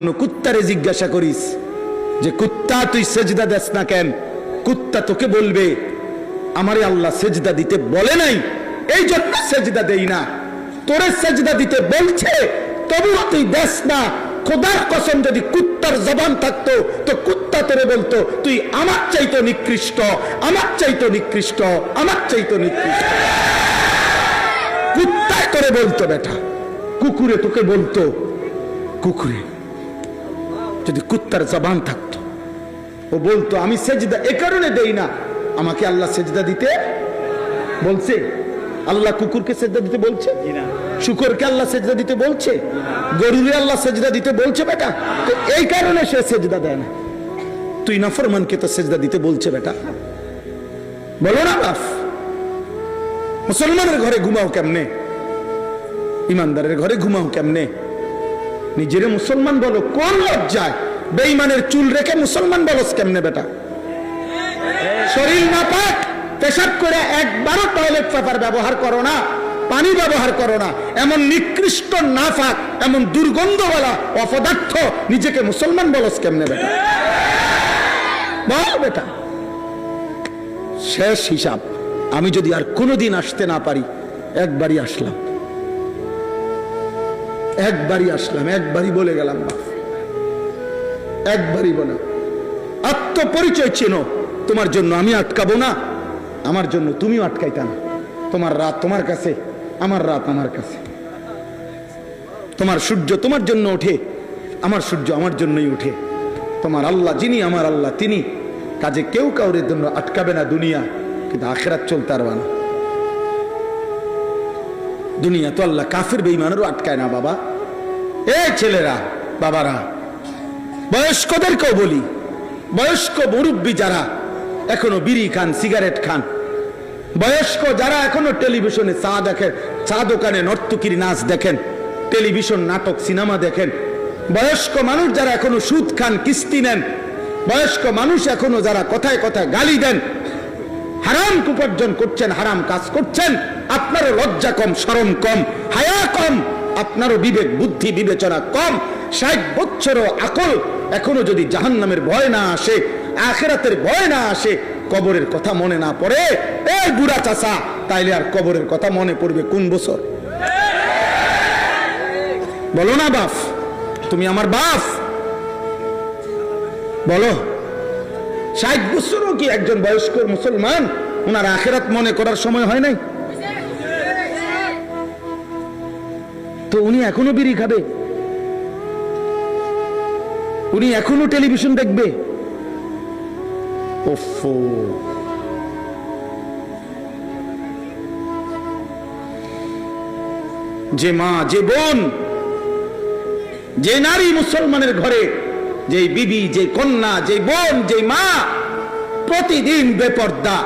কুত্তারে জিজ্ঞাসা করিস যে কুত্তা তুই সেজদা দেস না কেন, কুত্তা তোকে বলবে আমারে আল্লাহ সেজদা দিতে বলে নাই, এই জন্য সেজদা দেই না। তোরে সেজদা দিতে বলছে তবুও তুই দেস না। খোদার কসম যদি কুত্তার জবান থাকতো তো কুত্তা তোরে বলতো তুই আমার চাইতো নিকৃষ্ট, আমার চাইতো নিকৃষ্ট, আমার চাইতো নিকৃষ্ট। কুত্তায় তোরে বলতো বেটা, কুকুরে তোকে বলতো, কুকুরে যদি কুত্তার জবান থাকতো ও বলতো আমি সেজদা এ কারণে দেই না, আমাকে আল্লাহ সেজদা দিতে বলছে। আল্লাহ কুকুরকে সেজদা দিতে বলছে? শুকরকে আল্লাহ সেজদা দিতে বলছে? গরুরে আল্লাহ সেজদা দিতে বলছে বেটা? তো এই কারণে সে সেজদা দেয় না। তুই নাফরমানকে তো সেজদা দিতে বলছে বেটা, বলো না বাপ। মুসলমানের ঘরে ঘুমাও কেমনে, ইমানদারের ঘরে ঘুমাও কেমনে? নিজের মুসলমান বলো, কোন লজ্জায় বেঈমানের চুল রেখে মুসলমান বলস কেমনে বেটা? শরীর নাপাক, পেশাব করে একবারও টয়লেট পেপার ব্যবহার করো না, পানি ব্যবহার করো না, এমন নিকৃষ্ট নাফাক, এমন দুর্গন্ধওয়ালা অপদার্থ নিজেকে মুসলমান বলস কেমনে বেটা? বল বেটা। শেষ হিসাব, আমি যদি আর কোনোদিন আসতে না পারি, একবারই আসলাম, একবারই আসলাম, একবারই বলে গেলাম বাপ, একবারই বলে। আত্মপরিচয় চেনো, তোমার জন্য আমি আটকাবো না, আমার জন্য তুমিও আটকাইতা না। তোমার রাত তোমার কাছে, আমার রাত আমার কাছে। তোমার সূর্য তোমার জন্য ওঠে, আমার সূর্য আমার জন্যই ওঠে। তোমার আল্লাহ যিনি, আমার আল্লাহ তিনি। কাজে কেউ কাউরের জন্য আটকাবে না দুনিয়া, কিন্তু আখিরাত চলতে পারবে না। দুনিয়া তো আল্লাহ কাফির বেঈমানেরও আটকায় না বাবা। এই ছেলেরা, বাবারা, বয়স্কদেরকেও বলি, বয়স্ক মুরব্বী যারা এখনো বিড়ি খান, সিগারেট খান, বয়স্ক যারা এখনো টেলিভিশনে চা দেখেন, চা দোকানে নর্তকীর নাচ দেখেন, টেলিভিশন নাটক সিনেমা দেখেন, বয়স্ক মানুষ যারা এখনো সুদ খান, কিস্তি নেন, বয়স্ক মানুষ এখনো যারা কথায় কথায় গালি দেন, হারাম উপার্জন করছেন, হারাম কাজ করছেন, আপনারও লজ্জা কম, শরম কম, হায়া কম, আপনারও বিবেক বুদ্ধি বিবেচনা কম। 60 বছরও আকল এখনো যদি জাহান্নামের ভয় না আসে, আখিরাতের ভয় না আসে, কবরের কথা মনে না পড়ে, এই বুড়া চাচা, তাইলে আর কবরের কথা মনে পড়বে কোন বছর? বলো না বাপ, তুমি আমার বাপ, বলো। 60 বছরও কি একজন বয়স্ক মুসলমান ওনার আখিরাত মনে করার সময় হয় নাই? তো উনি এখনো বিড়ি খাবে, উনি এখনো টেলিভিশন দেখবে। ওফো, যে মা, যে বোন, যে নারী মুসলমানের ঘরে, যে বিবি, যে কন্যা, যে বোন, যে মা প্রতিদিন বেপর্দা,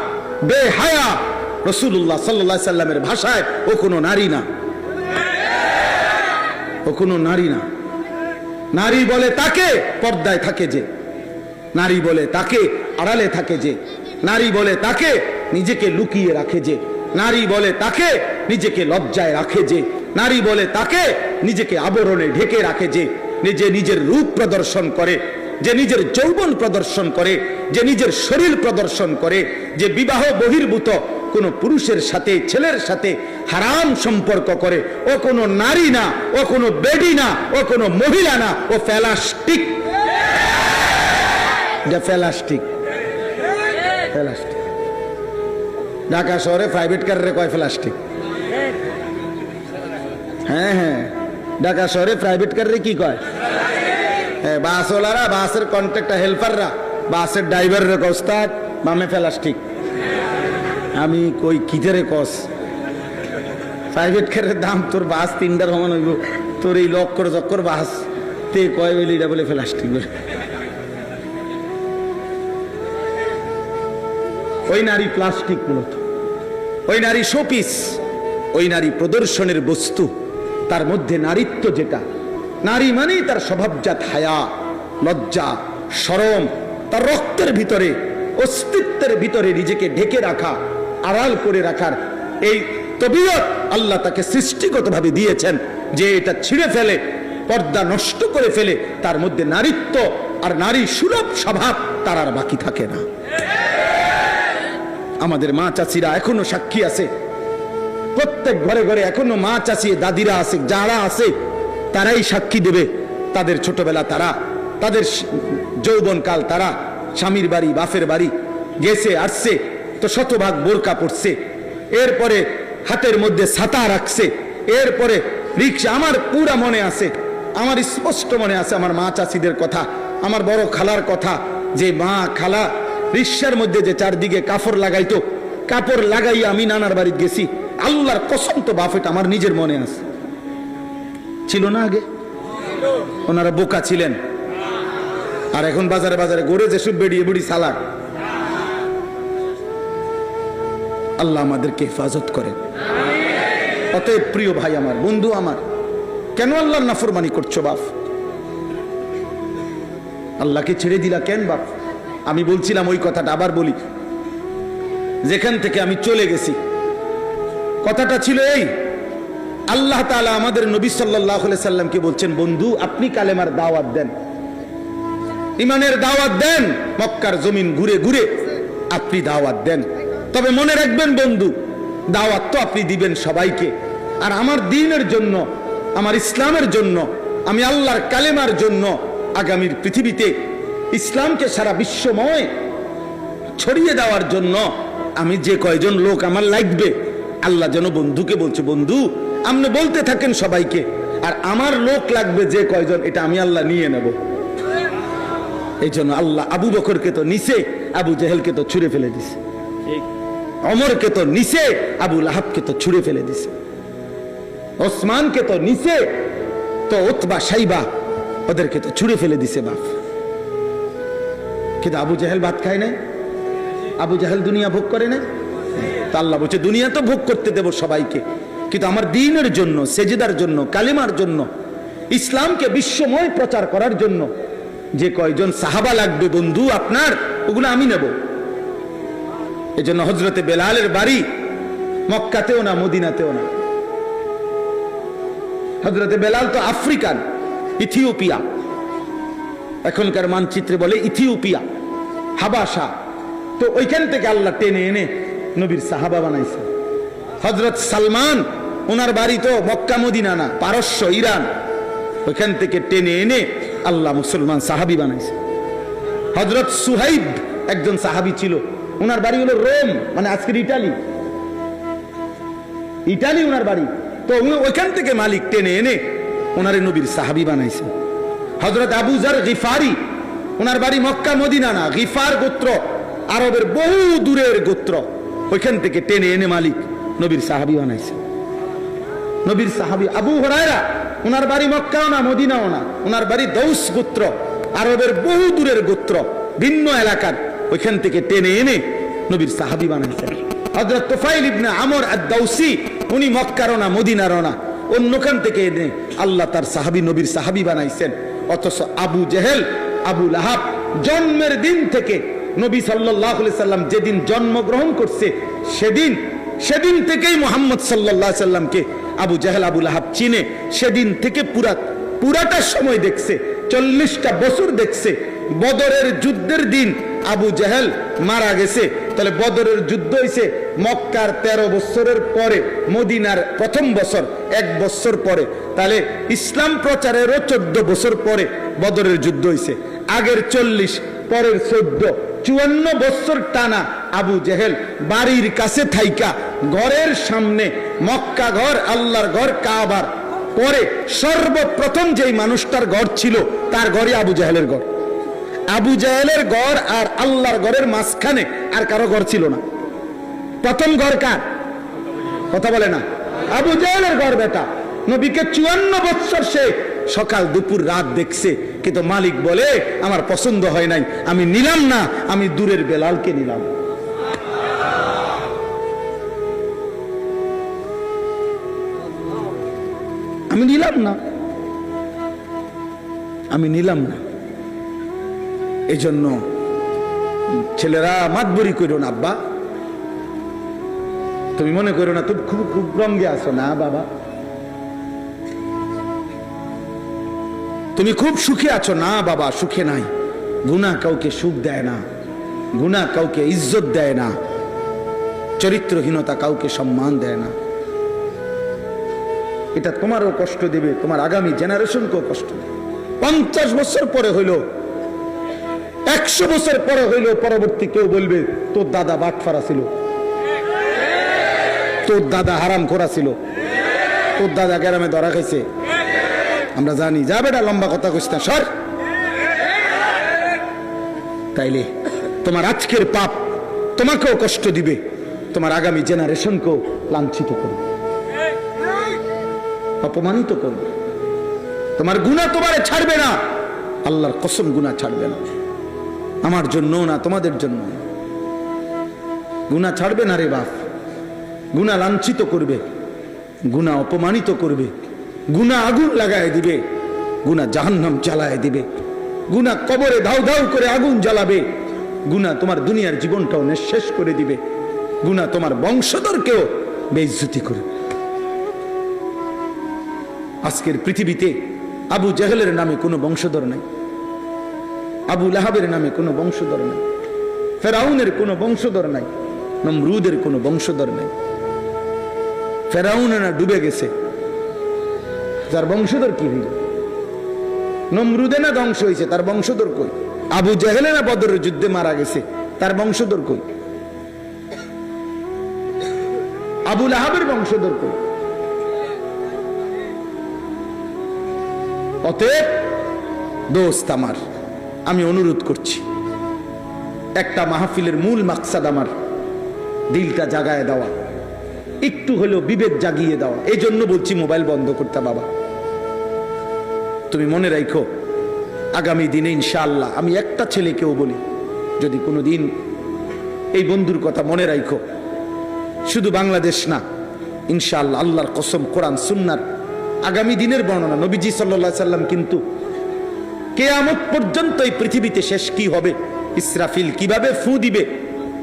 বেহায়া, রাসূলুল্লাহ সাল্লাল্লাহু আলাইহি সাল্লামের ভাষায় ও কোনো নারী না, ও কোনো নারী না। নারী বলে তাকে পর্দায় থাকে যে, নারী বলে তাকে আড়ালে থাকে যে, নারী বলে তাকে নিজেকে লুকিয়ে রাখে যে, নারী বলে তাকে নিজেকে লজ্জায় রাখে যে, নারী বলে তাকে নিজেকে আবরণে ঢেকে রাখে যে, নিজে নিজের রূপ প্রদর্শন করে, যে নিজের যৌবন প্রদর্শন করে, যে নিজের শরীর প্রদর্শন করে, যে বিবাহ বহির্ভূত কোন পুরুষের সাথে, ছেলের সাথে হারাম সম্পর্ক করে, ও কোনো নারী না, ও কোনো বেডি না, ও কোনো মহিলা না, ও প্লাস্টিক। Plastic, plastic. ঢাকা শহরে প্রাইভেট কারে কয় প্লাস্টিক? হ্যাঁ হ্যাঁ, ঢাকা শহরে প্রাইভেট কারে কি কয়? হ্যাঁ, বাসওয়ালারা, বাসের কন্ট্রাক্টর, হেল্পাররা, বাসের ড্রাইভারের কস্তাদ মামে প্লাস্টিক। আমি কই কিতেরে কস, প্রাইভেট কারের দাম তোর বাস 3টার সমান হইব, তোর এই লক্কর চক্কর বাস তে কয় বলি এটা বলে প্লাস্টিক বলে। ওই নারী প্লাস্টিক, মূলত ওই নারী শোপিস, ওই নারী প্রদর্শনের বস্তু। তার মধ্যে নারীত্ব যেটা, নারী মানেই তার স্বভাবজাত হায়া, লজ্জা, শরম, তার রক্তের ভিতরে, অস্তিত্বের ভিতরে নিজেকে ঢেকে রাখা, আড়াল করে রাখার এই তবিয়ত আল্লাহ তাকে সৃষ্টিগতভাবে দিয়েছেন। যে এটা ছিঁড়ে ফেলে, পর্দা নষ্ট করে ফেলে, তার মধ্যে নারীত্ব আর নারী সুলভ স্বভাব তার আর বাকি থাকে না। আমাদের মা চাচিরা এখনো সাক্ষী আছে, প্রত্যেক ঘরে ঘরে এখনো মা চাচি দাদিরা আছে, যারা আছে তারাই সাক্ষী দেবে। তাদের ছোটবেলা তারা, তাদের যৌবনকাল তারা স্বামীর বাড়ি বাপের বাড়ি গেছে আসছে তো শতভাগ বোরকা পড়ছে, এরপরে হাতের মধ্যে ছাতা রাখছে, এরপরে রিক্সা। আমার পুরা মনে আছে, আমার স্পষ্ট মনে আছে আমার মা চাচিদের কথা, আমার বড় খালার কথা, যে মা খালা রিক্সার মধ্যে যে চারদিকে কাপড় লাগাইতো, কাপড় লাগাইয়া আমি নানার বাড়ি গেছি। আল্লাহর কসম তো বাফেট আমার নিজের মনে আছে। ছিল না আগে? ওনারা বোকা ছিলেন, আর এখন বাজারে বাজারে গড়ে যে সব বেড়িয়ে বুড়ি সালাক। আল্লাহ আমাদেরকে হেফাজত করেন। অতএব প্রিয় ভাই আমার, বন্ধু আমার, কেন আল্লাহর নাফরমানি করছো বাপ? আল্লাহকে ছেড়ে দিলা কেন বাপ? আমি বলছিলাম ওই কথাটা আবার বলি, যেখান থেকে আমি চলে গেছি কথাটা ছিল এই, আল্লাহ তাআলা আমাদের নবী সাল্লাল্লাহু আলাইহি সাল্লামকে বলছেন, বন্ধু আপনি কালেমার দাওয়াত দেন, ইমানের দাওয়াত দেন, মক্কার জমিন ঘুরে ঘুরে আপনি দাওয়াত দেন। তবে মনে রাখবেন বন্ধু, দাওয়াত তো আপনি দিবেন সবাইকে, আর আমার দ্বীনের জন্য, আমার ইসলামের জন্য, আমি আল্লাহর কালেমার জন্য আগামীর পৃথিবীতে ইসলামকে সারা বিশ্বময় ছড়িয়ে দেওয়ার জন্য আমি যে কয়জন লোক আমার লাগবে, আল্লাহ যেন বন্ধুকে বলছে, বন্ধু আপনি বলতে থাকেন সবাইকে, আর আমার লোক লাগবে যে কয়জন, এটা আমি আল্লাহ নিয়ে নেব। এই জন্য আল্লাহ আবু বকরকে তো নিচে, আবু জেহেলকে তো ছুঁড়ে ফেলে দিছে, ওমরকে তো নিচে, আবু লাহাবকে তো ছুঁড়ে ফেলে দিছে, ওসমানকে তো নিচে, তো উতবা সাইবা ওদেরকে তো ছুঁড়ে ফেলে দিছে বাপ। কিন্তু আবু জেহেল ভাত খায় না, আবু জেহেল দুনিয়া ভোগ করে না। তা আল্লাহ বলছে দুনিয়া তো ভোগ করতে দেব সবাইকে, কিন্তু আমার দ্বীনের জন্য, সেজদার জন্য, কালিমার জন্য, ইসলামকে বিশ্বময় প্রচার করার জন্য যে কয়জন সাহাবা লাগবে বন্ধু আপনার, ওগুলো আমি নেব। এই জন্য হযরতে বেলালের বাড়ি মক্কাতেও না, মদিনাতেও না। হযরতে বেলাল তো আফ্রিকান, ইথিওপিয়া, এখনকার মানচিত্রে বলে ইথিওপিয়া, হাবাসা। তো ওইখান থেকে আল্লাহ টেনে এনে নবীর সাহাবা বানাইছে। হযরত সালমান, ওনার বাড়ি তো মক্কা মদিনা না, পারস্য, ইরান, ওইখান থেকে টেনে এনে আল্লাহ মুসলমান সাহাবি বানাইছে। হযরত সুহাইব একজন সাহাবি ছিল, ওনার বাড়ি হলো রোম, মানে আজকের ইটালি, ইটালি ওনার বাড়ি। তো ওইখান থেকে মালিক টেনে এনে ওনারে নবীর সাহাবি বানাইছে। হযরত আবু যার গিফারি, ওনার বাড়ি মক্কা মদিনা না, গিফার গোত্র, আরবের বহু দূরের গোত্র, ওইখান থেকে টেনে এনে মালিক নবীর সাহাবি বানাইছে। নবীর সাহাবি আবু হুরায়রা, ওনার বাড়ি মক্কাও না, মদিনাও না, ওনার বাড়ি দৌস গোত্র, আরবের বহু দূরের গোত্র, ভিন্ন এলাকার, ওইখান থেকে টেনে এনে নবীর সাহাবি বানাইছে। হযরত তুফাইল ইবনে আমর আদ-দাউসি, উনি মক্কারও না, মদিনারও না, অন্যখান থেকে এনে আল্লাহ তার সাহাবি, নবীর সাহাবি বানাইছেন। অথচ আবু জেহেল, আবু লাহাব জন্মের দিন থেকে নবী সাল্লাল্লাহু আলাইহি সাল্লাম যেদিন জন্মগ্রহণ করছে সেদিন থেকেই মুহাম্মদ সাল্লাল্লাহু আলাইহি সাল্লামকে আবু জেহেল, আবু লাহাব চিনে। সেদিন থেকে পুরাটা সময় দেখছে, 40টা বছর দেখছে। বদরের যুদ্ধের দিন আবু জেহেল মারা গেছে, তাহলে বদরের যুদ্ধ হয়েছে মক্কার 13 বছরের পরে, মদিনার প্রথম বছর 1 বছর পরে, তাহলে ইসলাম প্রচারেরও 14 বছর পরে বদরের যুদ্ধ হয়েছে। আগের 40, পরের 14, 54 বছর টানা আবু জেহেল বাড়ির কাছে থাইকা ঘরের সামনে, মক্কা ঘর, আল্লাহর ঘর, কাবার পরে সর্বপ্রথম যেই মানুষটার ঘর ছিল তার ঘরে আবু জেহেলের ঘর। আবু জেহেলের ঘর আর আল্লাহর ঘরের মাঝখানে আর কারো ঘর ছিল না। প্রথম ঘর কার? কথা বলে না। আবু জেহেলের ঘর। বেটা নবীকে 54 বছর সে সকাল দুপুর রাত দেখছে, কিন্তু মালিক বলে আমার পছন্দ হয় নাই, আমি নিলাম না, আমি দূরের বেলালকে নিলাম। আমি নিলাম না। এই জন্য ছেলেরা মাতবরি করো না, আব্বা তুমি মনে করো না তুমি খুব রঙে আসো না বাবা। তুমি খুব সুখে আছো? না বাবা, সুখে নাই। গুনাহ কাউকে সুখ দেয় না, গুনাহ কাউকে ইজ্জত দেয় না, চরিত্রহীনতা কাউকে সম্মান দেয় না। এটা তোমারও কষ্ট দেবে, তোমার আগামী জেনারেশনকেও কষ্ট দেবে। 50 বছর পরে হইলো, 100 বছর পরে হইলো, পরবর্তী কেউ বলবে তোর দাদা বাটফারা ছিল, তোর দাদা হারাম খোরা ছিল, তোর দাদা গ্রামে ধরা খাইছে। আমরা জানি, যা বেটা লম্বা কথা কইস না, সর। তাইলে তোমার আজকের পাপ তোমাকেও কষ্ট দিবে, তোমার আগামী জেনারেশনকেও লাঞ্ছিত করবে, অপমানিত করবে। তোমার গুনাহ তোমারে ছাড়বে না, আল্লাহর কসম গুনাহ ছাড়বে না। আমার জন্য না, তোমাদের জন্য গুনাহ ছাড়বে না রে বাপ। গুনাহ লাঞ্ছিত করবে, গুনাহ অপমানিত করবে, গুনাহ আগুন লাগায় দিবে, গুনাহ জাহান্নাম জ্বালায় দিবে, গুনাহ কবরে ধাউ ধাউ করে আগুন জ্বালাবে, গুনাহ তোমার দুনিয়ার জীবনটাও নিঃশেষ করে দিবে, গুনাহ তোমার বংশধরকেও বেইজ্জতি করবে। আজকের পৃথিবীতে আবু জাহেলের নামে কোনো বংশধর নাই, আবু লাহাবের নামে কোনো বংশধর নাই, ফেরাউনের কোনো বংশধর নাই, নমরুদের কোনো বংশধর নাই। ফেরাউন না ডুবে গেছে, যার বংশধর কি হইল? নমরুদে না ধ্বংস হয়েছে, তার বংশধর কই? আবু জাহেলে না বদরের যুদ্ধে মারা গেছে, তার বংশধর কই? আবু লাহাবের বংশধর কই? অতএব দোস্ত আমার, আমি অনুরোধ করছি, একটা মাহফিলের মূল মাকসাদ আমার দিলটা জাগায় দেওয়া, একটু হলেও বিবেক জাগিয়ে দেওয়া। এই জন্য বলছি মোবাইল বন্ধ করতে। বাবা, তুমি মনে রাখো, আগামী দিনে ইনশাআল্লাহ আমি একটা ছেলেকেও বলি, যদি কোনো দিন এই বন্ধুর কথা মনে রাখো, শুধু বাংলাদেশ না, ইনশাআল্লাহ আল্লাহর কসম, কোরআন সুন্নার আগামী দিনের বর্ণনা। নবীজি সাল্লাল্লাহু আলাইহি সাল্লাম কিন্তু কিয়ামত পর্যন্ত এই পৃথিবীতে শেষ কি হবে, ইসরাফিল কিভাবে ফু দিবে,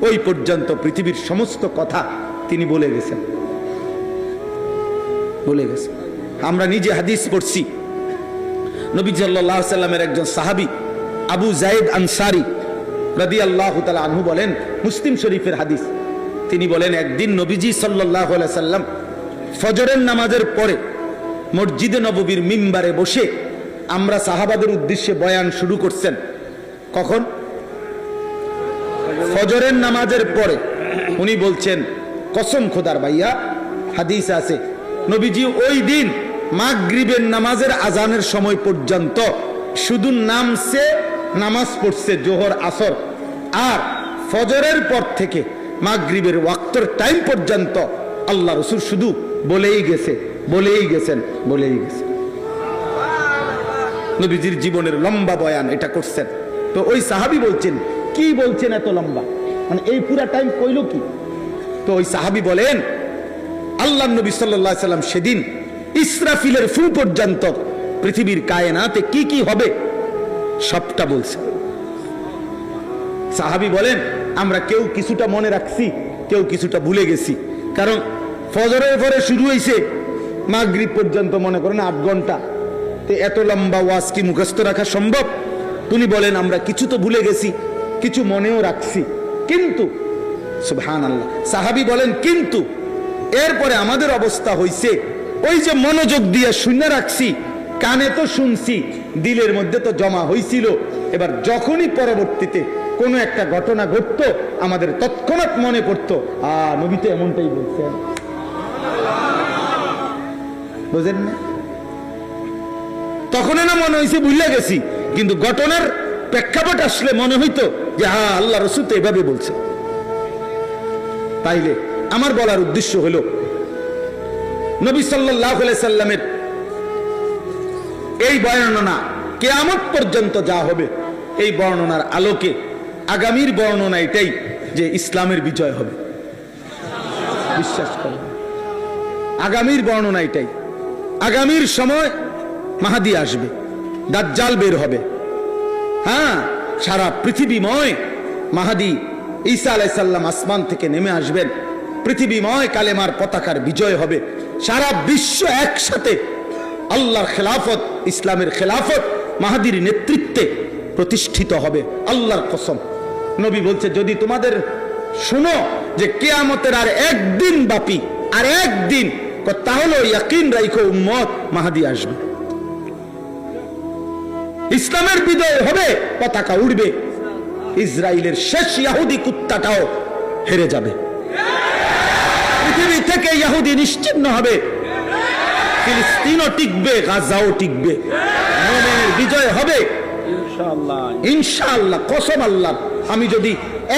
ওই পর্যন্ত পৃথিবীর সমস্ত কথা তিনি বলে গেছেন, বলে গেছেন। আমরা নিজে হাদিস পড়ছি, নবী সাল্লাল্লাহু আলাইহি সাল্লামের একজন সাহাবী আবু যায়েদ আনসারী রাদিয়াল্লাহু তাআলা আনহু বলেন, মুসলিম শরীফের হাদিস, তিনি বলেন একদিন নবীজি সাল্লাল্লাহু আলাইহি সাল্লাম ফজরের নামাজের পরে মসজিদে নববীর মিম্বারে বসে আমরা সাহাবাদের উদ্দেশ্যে বয়ান শুরু করছেন। কখন? ফজরের নামাজের পরে। উনি বলছেন, কসম খোদার ভাইয়া, হাদিস আছে, নবীজি ওই দিন মাগরিবের নামাজের আজানের সময় পর্যন্ত শুধু নামছে, নামাজ পড়ছে জোহর আসর, আর ফজরের পর থেকে মাগরিবের ওয়াক্তের টাইম পর্যন্ত আল্লাহ রাসূল শুধু বলেই গেছে, বলেই গেছেন, বলেই গেছেন। নবীজির জীবনের লম্বা বয়ান এটা করছেন। তো ওই সাহাবী বলছেন, কি বলছেন এত লম্বা, মানে এই পুরা টাইম কইল কি? তো ওই সাহাবী বলেন, আল্লাহ নবী সাল্লাল্লাহু আলাইহি সাল্লাম সেদিন ইসরাফিলের ফু পর্যন্ত পৃথিবীর কায়নাতে কি কি হবে সবটা বলছেন। সাহাবী বলেন, আমরা কেউ কিছুটা মনে রাখছি, কেউ কিছুটা ভুলে গেছি, কারণ ফজরের পরে শুরু হয়েছে, মাগরিব পর্যন্ত মনে করেন 8 ঘন্টা, তো এত লম্বা ওয়াজ কি মুখস্থ রাখা সম্ভব? তিনি বলেন, আমরা কিছু তো ভুলে গেছি, কিছু মনেও রাখছি, কিন্তু সুবহানাল্লাহ, সাহাবী বলেন, কিন্তু এরপরে আমাদের অবস্থা হইছে, ওই যে মনোযোগ দিয়ে শুনে রাখছি, কানে তো শুনছি, দিলের মধ্যে তো জমা হইছিল, এবার যখনই পরবর্তীতে কোনো একটা ঘটনা ঘটতো আমাদের তৎক্ষণাৎ মনে পড়তো, নবী তো এমনটাই বলছেন। বুঝেন না? তখন না মনে হয়েছে ভুলে গেছি, কিন্তু ঘটনার প্রেক্ষাপট আসলে মনে হইতো যে হ্যাঁ, আল্লাহ রাসূল তো এভাবে বলছে। তাইলে আমার বলার উদ্দেশ্য হলো, নবী সাল্লাল্লাহু আলাইহি সাল্লামের এই বর্ণনা কিয়ামত পর্যন্ত যা হবে, এই বর্ণনার আলোকে আগামীর বর্ণনা এটাই যে ইসলামের বিজয় হবে। বিশ্বাস করুন, আগামীর বর্ণনা এটাই। আগামীর সময় মাহদী আসবে, দাজ্জাল বের হবে, হ্যাঁ, সারা পৃথিবীময় মাহদী ঈসা আলাইহিস সালাম আসমান থেকে নেমে আসবেন, পৃথিবীময় কালেমার পতাকার বিজয় হবে, সারা বিশ্ব একসাথে আল্লাহর খেলাফত, ইসলামের খেলাফত মাহাদির নেতৃত্বে প্রতিষ্ঠিত হবে। আল্লাহর কসম, নবী বলছে যদি তোমাদের শুনো যে কিয়ামতের আর একদিন বাকি, আর একদিন, তাহলে ইয়াকিন রাখো উম্মত মাহাদি আসবে, ইসলামের বিজয় হবে, পতাকা উড়বে, ইসরায়েলের শেষ ইহুদি কুত্তাটাও হেরে যাবে, পৃথিবী থেকে ইহুদি নিশ্চিহ্ন হবে, ফিলিস্তিনও টিকবে, গাজাও টিকবে, মুমিনের বিজয় হবে ইনশাআল্লাহ, ইনশাআল্লাহ, কসম আল্লাহ। আমি যদি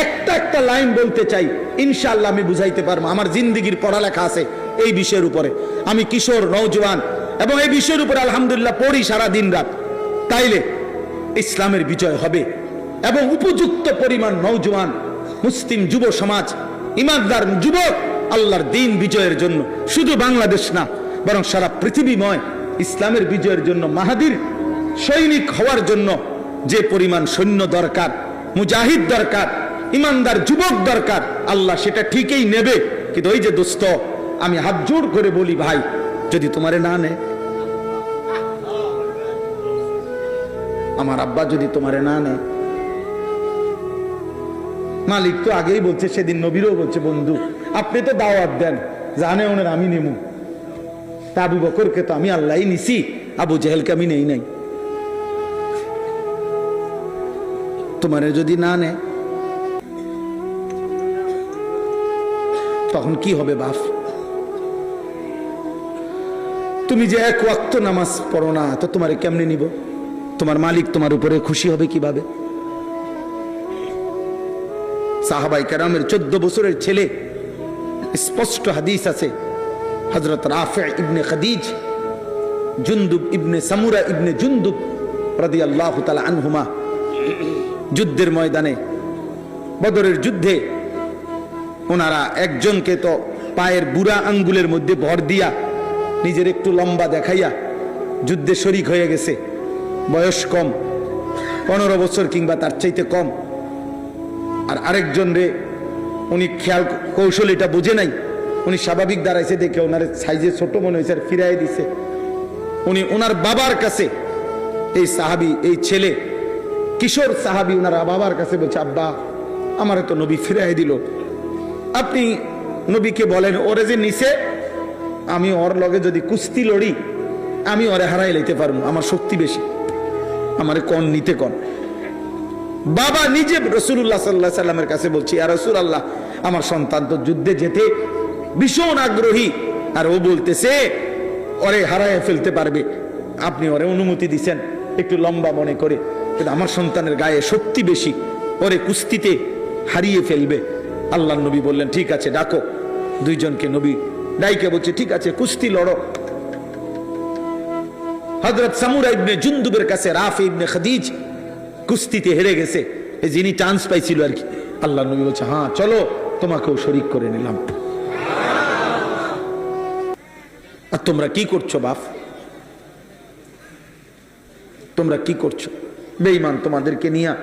একটা লাইন বলতে চাই, ইনশাআল্লাহ আমি বুঝাইতে পারবো। আমার জিন্দেগির পড়ালেখা আছে এই বিষয়ের উপরে, আমি কিশোর নওজোয়ান এবং এই বিষয়ের উপরে আলহামদুলিল্লাহ পড়ি সারা দিন রাত। তাইলে ইসলামের বিজয় হবে এবং উপযুক্ত পরিমাণ নওজোয়ান মুসলিম যুব সমাজ, ইমানদার যুবক আল্লাহর দ্বীন বিজয়ের জন্য শুধু বাংলাদেশ না বরং সারা পৃথিবীময় ইসলামের বিজয়ের জন্য, মাহাদির সৈনিক হওয়ার জন্য যে পরিমাণ সৈন্য দরকার, মুজাহিদ দরকার, ইমানদার যুবক দরকার, আল্লাহ সেটা ঠিকই নেবে। কিন্তু ওই যে দোস্ত, আমি হাত জোড় করে বলি ভাই, যদি তোমারে না নেয়, আমার আব্বা যদি তোমারে না নেয়, মালিক তো আগেই বলছে, সেদিন নবীরও বলছে, বন্ধু আপনি তো দাওয়াত দেন, জানে ওনার আমি নেমু, তা আবু বকরকে তো আমি আল্লাহই নিছি, আবু জেহেলকে আমি নেই নাই। তোমারে যদি না নেয় তখন কি হবে বাপ? তুমি যে এক ওয়াক্ত নামাজ পড়ো না, তো তোমারে কেমনে নিব? তোমার মালিক তোমার উপরে খুশি হবে কিভাবে? সাহাবায়ে কেরামের 14 বছরের ছেলে, স্পষ্ট হাদিস আছে, হযরত রাফি ইবনে খাদিজ, জুনদুব ইবনে সামুরা ইবনে জুনদুব রাদিয়াল্লাহু তাআলা আনহুমা যুদ্ধের ময়দানে, বদরের যুদ্ধে ওনারা একজনকে তো পায়ের বুড়া আঙ্গুলের মধ্যে ভর দিয়া নিজের একটু লম্বা দেখাইয়া যুদ্ধে শরীক হয়ে গেছে, বয়স কম, 15 বছর কিংবা তার চাইতে কম। আর আরেকজন রে উনি খেয়াল কৌশল এটা বুঝে নাই, উনি স্বাভাবিক দাঁড়াইছে দেখে ওনার সাইজে ছোট মনে হয়েছে, আর ফিরাই দিছে। উনি ওনার বাবার কাছে, এই সাহাবি, এই ছেলে কিশোর সাহাবি ওনার বাবার কাছে বলছে, আব্বা আমারে তো নবী ফিরাই দিল, আপনি নবীকে বলেন ওরে যে নিছে, আমি ওর লগে যদি কুস্তি লড়ি আমি ওরে হারাই লইতে পারবো, আমার শক্তি বেশি, আমারে কোন নিতে কোন। বাবা নিজে রাসূলুল্লাহ সাল্লাল্লাহু আলাইহি সাল্লামের কাছে বলছি, ইয়া রাসূলুল্লাহ আমার সন্তান তো যুদ্ধে যেতে ভীষণ আগ্রহী, আর ও বলতেছে ওরে হারায় ফেলতে পারবে, আপনি ওরে অনুমতি দিছেন একটু লম্বা মনে করে, কিন্তু আমার সন্তানের গায়ে শক্তি বেশি, ওরে কুস্তিতে হারিয়ে ফেলবে। আল্লাহর নবী বললেন ঠিক আছে ডাকো। দুইজনকে নবী ডাইকে বলছে ঠিক আছে কুস্তি লড়ো। হযরত সামুরা ইবনে জুনদুবের কাছে রাফি ইবনে খাদিজ কুস্তিতে হেরে গেছে, যিনি চান্স পাইছিল আর কি। আল্লাহর নবী বলছে হ্যাঁ চলো তোমাকেও শরীক করে নিলাম। আর তোমরা কি করছো বাপ? তোমরা কি করছো? বেঈমান তোমাদেরকে নিয়ে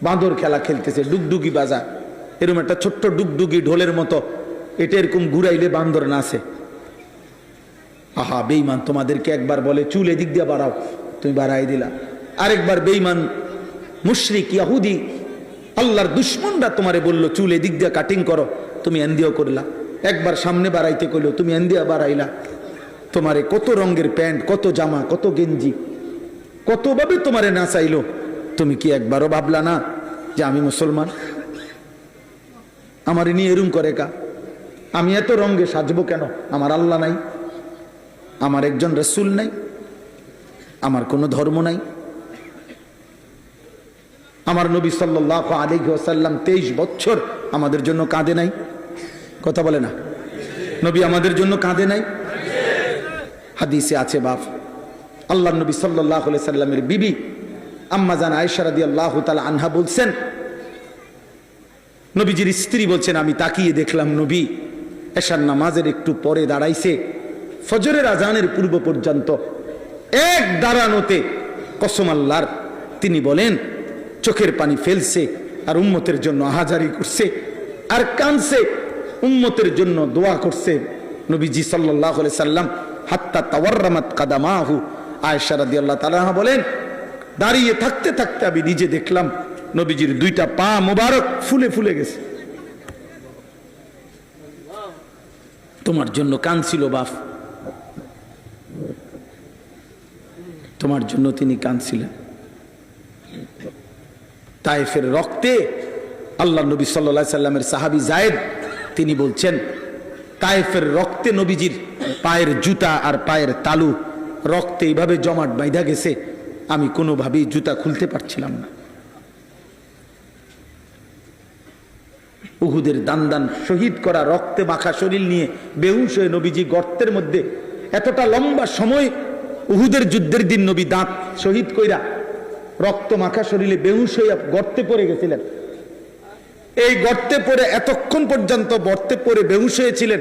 বাঁদর খেলা খেলতেছে, ডুগডুগি বাজা, এরকম একটা ছোট্ট ডুগডুগি ঢোলের মতো, এটা এরকম ঘুরাইলে বান্দর নাচে। আহা, বেঈমান তোমাদেরকে একবার বলে চুল এদিক দিয়ে বাড়াও, তুমি বাড়াই দিলা। আরেকবার বেঈমান মুশরিক ইহুদি আল্লাহর দুশমনরা তোমারে বললো চুল এদিক দিয়ে কাটিং করো, তুমি এন্দিও করলা। একবার সামনে বাড়াইতে কইলো, তুমি এন্দিয়া বাড়াইলা। তোমারে কত রঙের প্যান্ট, কত জামা, কত গেঞ্জি, কতভাবে তোমারে নাচাইলো, তুমি কি একবারও ভাবলা না যে আমি মুসলমান, আমার নিয়ে এরম করে কা, আমি এত রঙে সাজবো কেন? আমার আল্লাহ নাই, আমার একজন রাসূল নাই, আমার কোনো ধর্ম নাই, আমার নবী সাল্লাল্লাহু আলাইহি ওয়াসাল্লাম 23 বছর আমাদের জন্য কাঁদে নাই? কথা বলে না? নবী আমাদের জন্য কাঁদে নাই? হাদিসে আছে বাপ, আল্লাহর নবী সাল্লাল্লাহু আলাইহি সাল্লামের বিবি আম্মা জান আয়েশা রাদিয়াল্লাহু তাআলা আনহা বলছেন, নবীজির স্ত্রী বলছেন, আমি তাকিয়ে দেখলাম নবী এশার নামাজের একটু পরে দাঁড়াইছে, ফজরের আজানের পূর্ব পর্যন্ত এক দাঁড়ানোতে কসম আল্লাহর তিনি বলেন চোখের পানি ফেলছে, আর উম্মতের জন্য আহাজারি করছে, আর কানছে, উম্মতের জন্য দোয়া করছে। নবীজি সাল্লাল্লাহু আলাইহি সাল্লাম হাত্তা তাওয়াররামাত কাদামাহু আয়েশা রাদিয়াল্লাহু তাআলা আনহা বলেন, দাঁড়িয়ে থাকতে থাকতে আমি নিজে দেখলাম নবীজির দুইটা পা মোবারক ফুলে ফুলে গেছে। তোমার জন্য কাঁদছিল বাপ, তোমার জন্য তিনি কাঁদছিলেন। তায়েফের রক্তে আল্লাহ নবী সাল্লাল্লাহু আলাইহি সাল্লামের সাহাবী যায়েদ তিনি বলছেন, তায়েফের রক্তে নবীজির পায়ের জুতা আর পায়ের তালু রক্তে এইভাবে জমাট বাইধা গেছে, আমি কোনোভাবেই জুতা খুলতে পারছিলাম না। উহুদের দান শহীদ করা রক্তে মাখা শরীর নিয়ে বেহুশ হয়ে নবীজি গর্তের মধ্যে এতটা লম্বা সময়, উহুদের যুদ্ধের দিন নবী দাঁত শহীদ কইরা রক্ত মাখা শরীরে বেহুশ হইয়া গর্তে পড়ে গেছিলেন। এই গর্তে পড়ে এতক্ষণ পর্যন্ত গর্তে পড়ে বেহুশ হয়েছিলেন,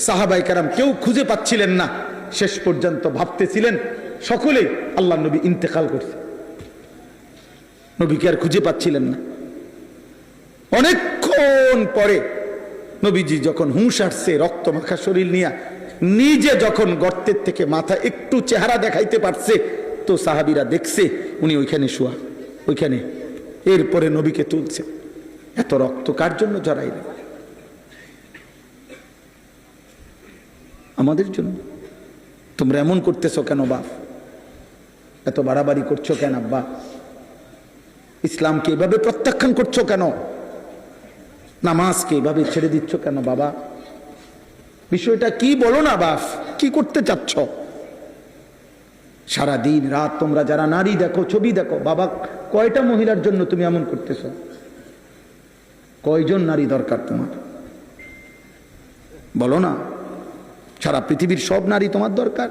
সাহাবায়ে কেরাম কেউ খুঁজে পাচ্ছিলেন না। শেষ পর্যন্ত ভাবতেছিলেন সকলেই আল্লাহ নবী ইন্তেকাল করছে, নবীকে আর খুঁজে পাচ্ছিলেন না। অনেকক্ষণ পরে নবীজি যখন হুঁশ আসছে রক্ত মাখা শরীর নিয়ে, নিজে যখন গর্তের থেকে মাথা একটু চেহারা দেখাইতে পারছে, তো সাহাবীরা দেখছে উনি ওইখানে শোয়া, ওইখানে। এরপরে নবীকে তুলছে। এত রক্ত কার জন্য জড়াইলেন? আমাদের জন্য। তোমরা এমন করতেছো কেন বাপ? এত বাড়াবাড়ি করছো কেন আব্বা? ইসলামকে এভাবে প্রত্যাখ্যান করছো কেন? নামাজকে এভাবে ছেড়ে দিচ্ছ কেন বাবা? বিষয়টা কি বলো না বাপ, কি করতে চাচ্ছ? সারা দিন রাত তোমরা যারা নারী দেখো, ছবি দেখো, বাবা কয়টা মহিলার জন্য তুমি এমন করতেছ? কয়জন নারী দরকার তোমার? বলো না। সারা পৃথিবীর সব নারী তোমার দরকার?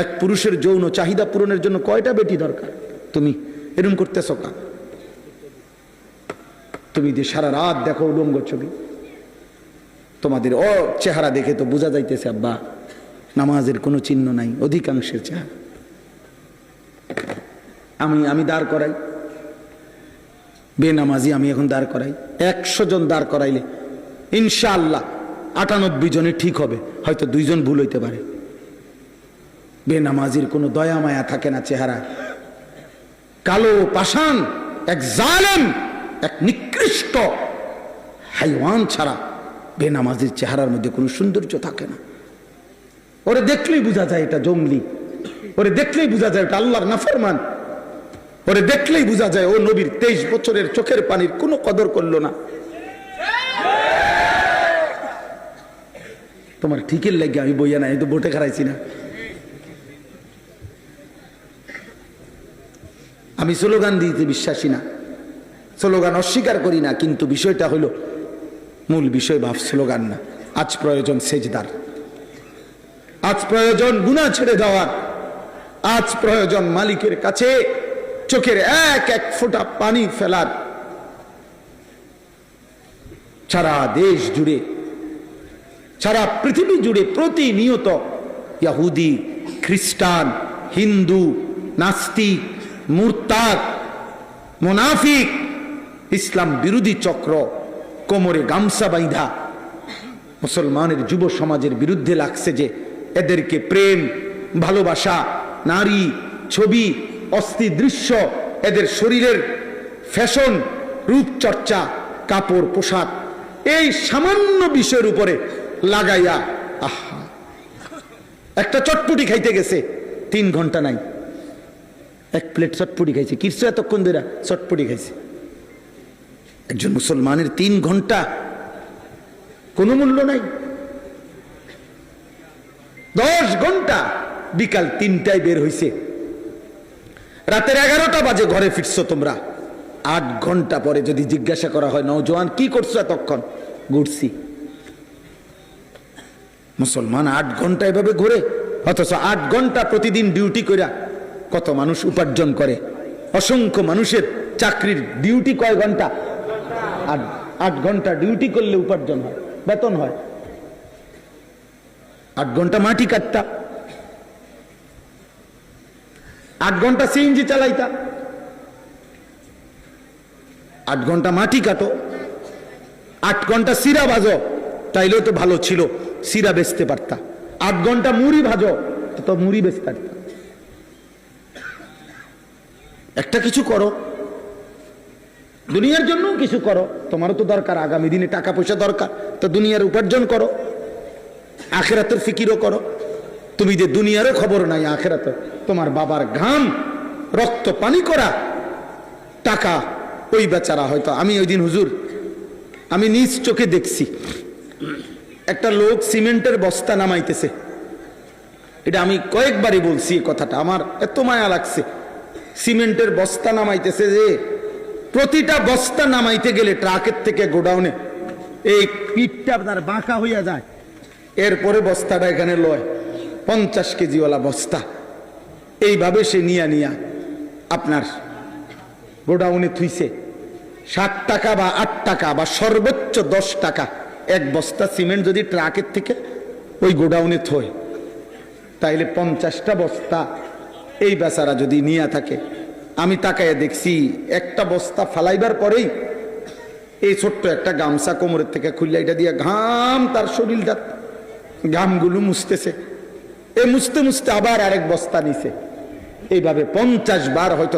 এক পুরুষের যৌন চাহিদা পূরণের জন্য কয়টা বেটি দরকার? তুমি এরকম করতেছ কেন? তুমি যে সারা রাত দেখো উলঙ্গ ছবি, তোমাদের চেহারা দেখে তো বোঝা যাইতেছে আব্বা নামাজের কোনো চিহ্ন নাই অধিকাংশের চেহারা। আমি দাঁড় করাই বেনামাজি, আমি এখন দাঁড় করাই 100 জন দাঁড় করাইলে ইনশাআল্লাহ 98 জনে ঠিক হবে, হয়তো 2 জন ভুল হইতে পারে। বেনামাজির কোনো দয়া মায়া থাকে না চেহারা, কালো পাষাণ, এক জালেম, এক নিকৃষ্ট হাইওয়ান ছাড়া বেনামাজির চেহারার মধ্যে কোনো সৌন্দর্য থাকে না। ওরে দেখলেই বোঝা যায় এটা জঙ্গলি, ওরে দেখলেই বোঝা যায় এটা আল্লাহর নাফরমান, ওরে দেখলেই বোঝা যায় ও নবীর 23 বছরের চোখের পানির কোনো কদর করলো না। তোমার ঠিকের লাগে আমি বইয়া না, এই তো ভোটে খারাইছি না। আমি স্লোগান দিতে বিশ্বাসী না, স্লোগান অস্বীকার করি না, কিন্তু বিষয়টা হলো মূল বিষয় ভাব স্লোগান না। আজ প্রয়োজন সেজদার, আজ প্রয়োজন গুনাহ ছেড়ে দেওয়ার, আজ প্রয়োজন মালিকের কাছে চোখের এক এক ফোঁটা পানি ফেলার। সারা দেশ জুড়ে, সারা পৃথিবী জুড়ে প্রতিনিয়ত ইহুদি, খ্রিস্টান, হিন্দু, নাস্তিক, মুরতাদ, মুনাফিক, ইসলাম বিরোধী চক্র কোমরে গামছা বাইধা মুসলমানের যুব সমাজের বিরুদ্ধে লাগছে যে এদেরকে প্রেম, ভালোবাসা, নারী, ছবি, অস্থির দৃশ্য, এদের শরীরের ফ্যাশন, রূপচর্চা, কাপড়, পোশাক, এই সামান্য বিষয়ের উপরে লাগাইয়া আহা একটা চটপটি খাইতে গেছে 3 ঘন্টা নাই, 1 প্লেট চটপটি খাইছে। কিছু এতক্ষণ ধরে চটপটি খাইছে। একজন মুসলমানের 3 ঘন্টা কোনো মূল্য নাই। 10 ঘন্টা, বিকাল 3টায় বের হইছে, রাতের 11টা বাজে ঘরে ফিরছো তোমরা। 8 ঘন্টা পরে যদি জিজ্ঞাসা করা হয় নওজোয়ান কি করছো এতক্ষণ? ঘুরছি। মুসলমান 8 ঘন্টা এভাবে ঘুরে, অথচ 8 ঘন্টা প্রতিদিন ডিউটি কইরা কত মানুষ উপার্জন করে। অসংখ্য মানুষের চাকরির ডিউটি কয় ঘন্টা? 8 ঘন্টা ডিউটি করলে উপার্জন হয়, বেতন হয়। 8 ঘন্টা মাটি কাটতা, 8 ঘন্টা সিএনজি চালাইতা, 8 ঘন্টা মাটি কাটো, 8 ঘন্টা সিরা ভাজো, তাইলেও তো ভালো ছিল, সিরা বেচতে পারতা। 8 ঘন্টা মুড়ি ভাজো, তো মুড়ি বেচতে পারতাম। একটা কিছু করো, দুনিয়ার জন্য কিছু করো, তোমারও তো দরকার, আগামী দিনে টাকা পয়সা দরকার, তো দুনিয়ার উপার্জন করো, আখিরাতের ফিকিরও করো। তুমি যে দুনিয়ারও খবর নাই, আখিরাতে তোমার বাবার ঘাম রক্ত পানি করা টাকা, ওই বেচারা হয়তো। আমি ওই দিন হুজুর, আমি নিজ চোখে দেখছি একটা লোক সিমেন্টের বস্তা নামাইতেছে। এটা আমি কয়েকবারই বলছি এই কথাটা, আমার এত মায়া লাগছে। সিমেন্টের বস্তা নামাইতেছে, যে প্রতিটা বস্তা নামাইতে গেলে ট্রাকের থেকে গোডাউনে এই পিঠটা আপনার বাঁকা হইয়া যায়, এরপরে বস্তাটা এখানে লয় 50 কেজিওয়ালা বস্তা। এইভাবে সে নিয়া আপনার গোডাউনে থুইছে। 60 টাকা বা 8 টাকা বা সর্বোচ্চ 10 টাকা এক বস্তা সিমেন্ট যদি ট্রাকের থেকে ওই গোডাউনে থয়, তাইলে 50টা বস্তা এই বেচারা যদি নিয়ে থাকে। আমি তাকায় দেখছি একটা বস্তা ফালাইবার পরেই এই ছোট্ট একটা গামছা কোমরের থেকে খুললে এটা দিয়ে ঘাম, তার শরীরটা ঘামগুলো মুছতেছে। এ মুছতে মুছতে আবার আরেক বস্তা নিছে। এইভাবে 50 বার হয়তো